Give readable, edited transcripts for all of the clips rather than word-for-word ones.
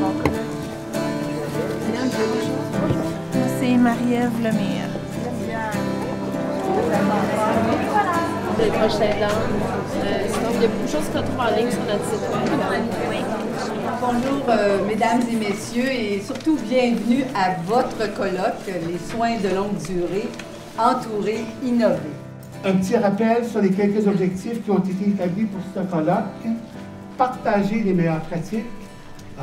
mon colloque. C'est Marie-Ève Lemire. Des proches aidants. Sinon, il y a beaucoup de choses qu'on trouve en ligne sur notre site web. Oui. Bonjour, mesdames et messieurs, et surtout bienvenue à votre colloque, les soins de longue durée, entourer, innover. Un petit rappel sur les quelques objectifs qui ont été établis pour ce colloque. Partager les meilleures pratiques,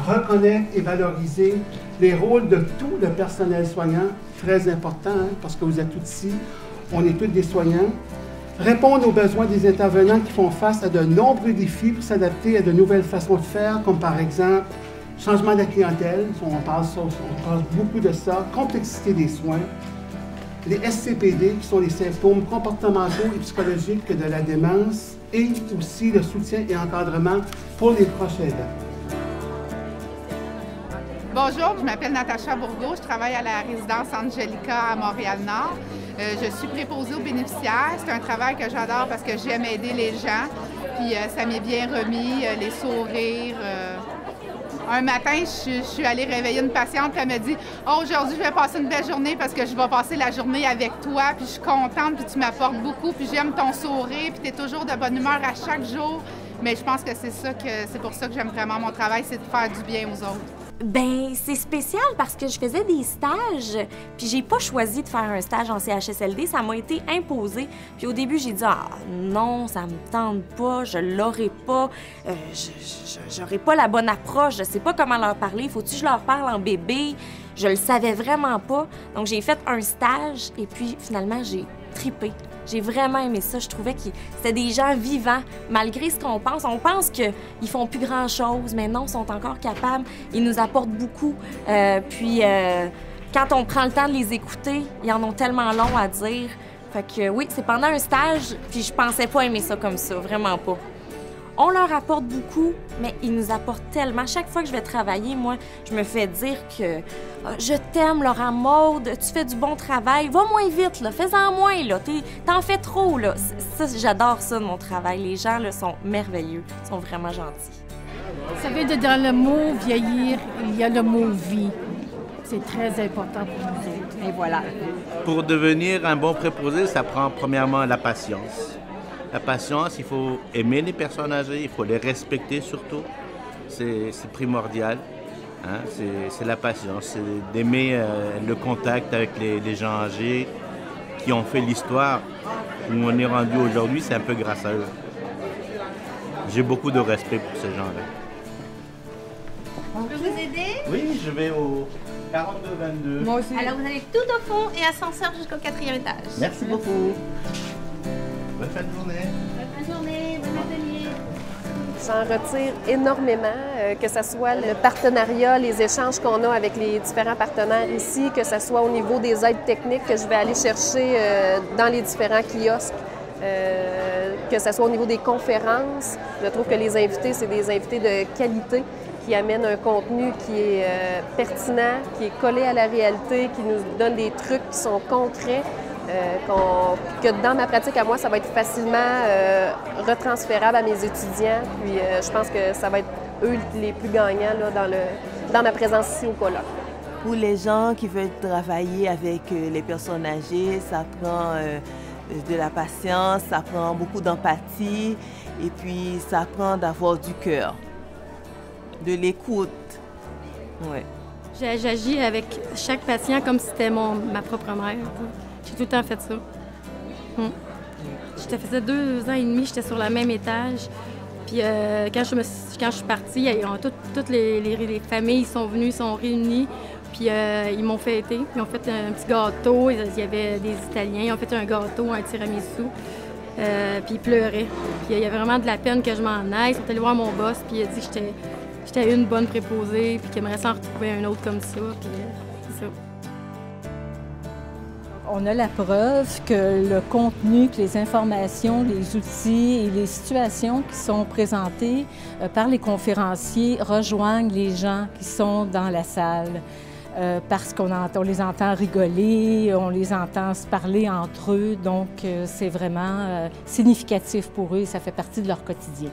reconnaître et valoriser les rôles de tout le personnel soignant, très important, hein, parce que vous êtes tous ici, on est tous des soignants. Répondre aux besoins des intervenants qui font face à de nombreux défis pour s'adapter à de nouvelles façons de faire, comme par exemple changement de la clientèle, on parle beaucoup de ça, complexité des soins, les SCPD qui sont les symptômes comportementaux et psychologiques de la démence et aussi le soutien et encadrement pour les proches aidants. Bonjour, je m'appelle Natacha Bourgault, je travaille à la résidence Angelica à Montréal-Nord. Je suis préposée aux bénéficiaires. C'est un travail que j'adore parce que j'aime aider les gens. Puis ça m'est bien remis, les sourires. Un matin, je suis allée réveiller une patiente qui me dit « Oh, aujourd'hui, je vais passer une belle journée parce que je vais passer la journée avec toi. Puis je suis contente, puis tu m'apportes beaucoup, puis j'aime ton sourire, puis tu es toujours de bonne humeur à chaque jour. » Mais je pense que c'est pour ça que j'aime vraiment mon travail, c'est de faire du bien aux autres. Ben, c'est spécial parce que je faisais des stages, puis j'ai pas choisi de faire un stage en CHSLD, ça m'a été imposé. Puis au début, j'ai dit « Ah non, ça me tente pas, je l'aurai pas, j'aurai pas la bonne approche, je sais pas comment leur parler, faut-tu que je leur parle en bébé? » Je le savais vraiment pas. Donc j'ai fait un stage et puis finalement, j'ai trippé. J'ai vraiment aimé ça. Je trouvais que c'était des gens vivants, malgré ce qu'on pense. On pense qu'ils font plus grand-chose, mais non, ils sont encore capables. Ils nous apportent beaucoup. Quand on prend le temps de les écouter, ils en ont tellement long à dire. Fait que oui, c'est pendant un stage, puis je pensais pas aimer ça comme ça, vraiment pas. On leur apporte beaucoup, mais ils nous apportent tellement. Chaque fois que je vais travailler, moi, je me fais dire que je t'aime, Laura Maude, tu fais du bon travail, va moins vite, là, fais-en moins, là, t'en fais trop, là. Ça, j'adore ça de mon travail. Les gens, là, sont merveilleux, sont vraiment gentils. Vous savez, dans le mot vieillir, il y a le mot vie. C'est très important pour nous autres. Et voilà. Pour devenir un bon préposé, ça prend premièrement la patience. La patience, il faut aimer les personnes âgées, il faut les respecter surtout. C'est primordial. Hein? C'est la patience, c'est d'aimer le contact avec les gens âgés qui ont fait l'histoire où on est rendu aujourd'hui, c'est un peu grâce à eux. J'ai beaucoup de respect pour ces gens-là. Je peux vous aider? Oui, je vais au 42-22. Moi aussi. Alors vous allez tout au fond et ascenseur jusqu'au 4e étage. Merci beaucoup. Bonne fin de journée. Bonne fin de journée, bon atelier. J'en retire énormément, que ce soit le partenariat, les échanges qu'on a avec les différents partenaires ici, que ce soit au niveau des aides techniques que je vais aller chercher dans les différents kiosques, que ce soit au niveau des conférences. Je trouve que les invités, c'est des invités de qualité qui amènent un contenu qui est pertinent, qui est collé à la réalité, qui nous donne des trucs qui sont concrets. Que dans ma pratique à moi, ça va être facilement retransférable à mes étudiants. Puis je pense que ça va être eux les plus gagnants là, dans ma présence ici au colloque. Pour les gens qui veulent travailler avec les personnes âgées, ça prend de la patience, ça prend beaucoup d'empathie et puis ça prend d'avoir du cœur, de l'écoute. Ouais. J'agis avec chaque patient comme si c'était ma propre mère. J'ai tout le temps fait ça. Ça faisait 2 ans et demi, j'étais sur le même étage. Puis quand je suis partie, toutes les familles sont venues, sont réunies. Puis ils m'ont fêté. Ils ont fait un petit gâteau. Il y avait des Italiens. Ils ont fait un gâteau, un tiramisu. Puis ils pleuraient. Puis il y avait vraiment de la peine que je m'en aille. Ils sont allés voir mon boss. Puis il a dit que j'étais une bonne préposée. Puis qu'il aimerait s'en retrouver un autre comme ça. Puis c'est ça. On a la preuve que le contenu, que les informations, les outils et les situations qui sont présentées par les conférenciers rejoignent les gens qui sont dans la salle. Parce qu'on les entend rigoler, on les entend se parler entre eux, donc c'est vraiment significatif pour eux et ça fait partie de leur quotidien.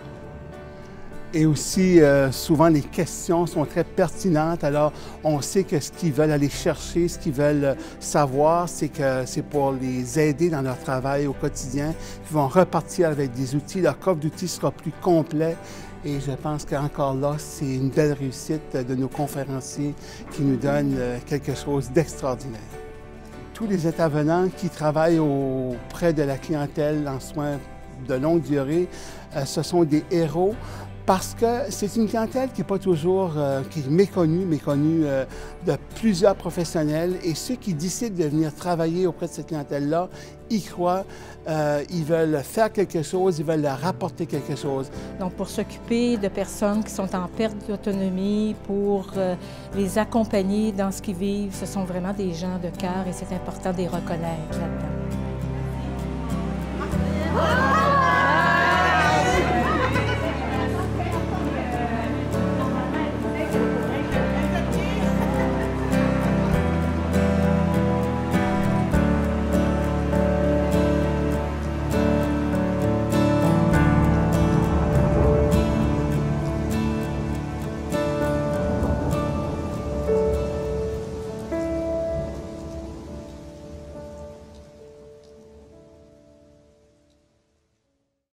Et aussi, souvent, les questions sont très pertinentes. Alors, on sait que ce qu'ils veulent aller chercher, ce qu'ils veulent savoir, c'est que c'est pour les aider dans leur travail au quotidien. Ils vont repartir avec des outils. Leur coffre d'outils sera plus complet. Et je pense qu'encore là, c'est une belle réussite de nos conférenciers qui nous donnent quelque chose d'extraordinaire. Tous les intervenants qui travaillent auprès de la clientèle en soins de longue durée, ce sont des héros. Parce que c'est une clientèle qui n'est pas toujours qui est méconnue de plusieurs professionnels. Et ceux qui décident de venir travailler auprès de cette clientèle-là, y croient, ils veulent faire quelque chose, ils veulent leur apporter quelque chose. Donc, pour s'occuper de personnes qui sont en perte d'autonomie, pour les accompagner dans ce qu'ils vivent, ce sont vraiment des gens de cœur et c'est important de les reconnaître là-dedans.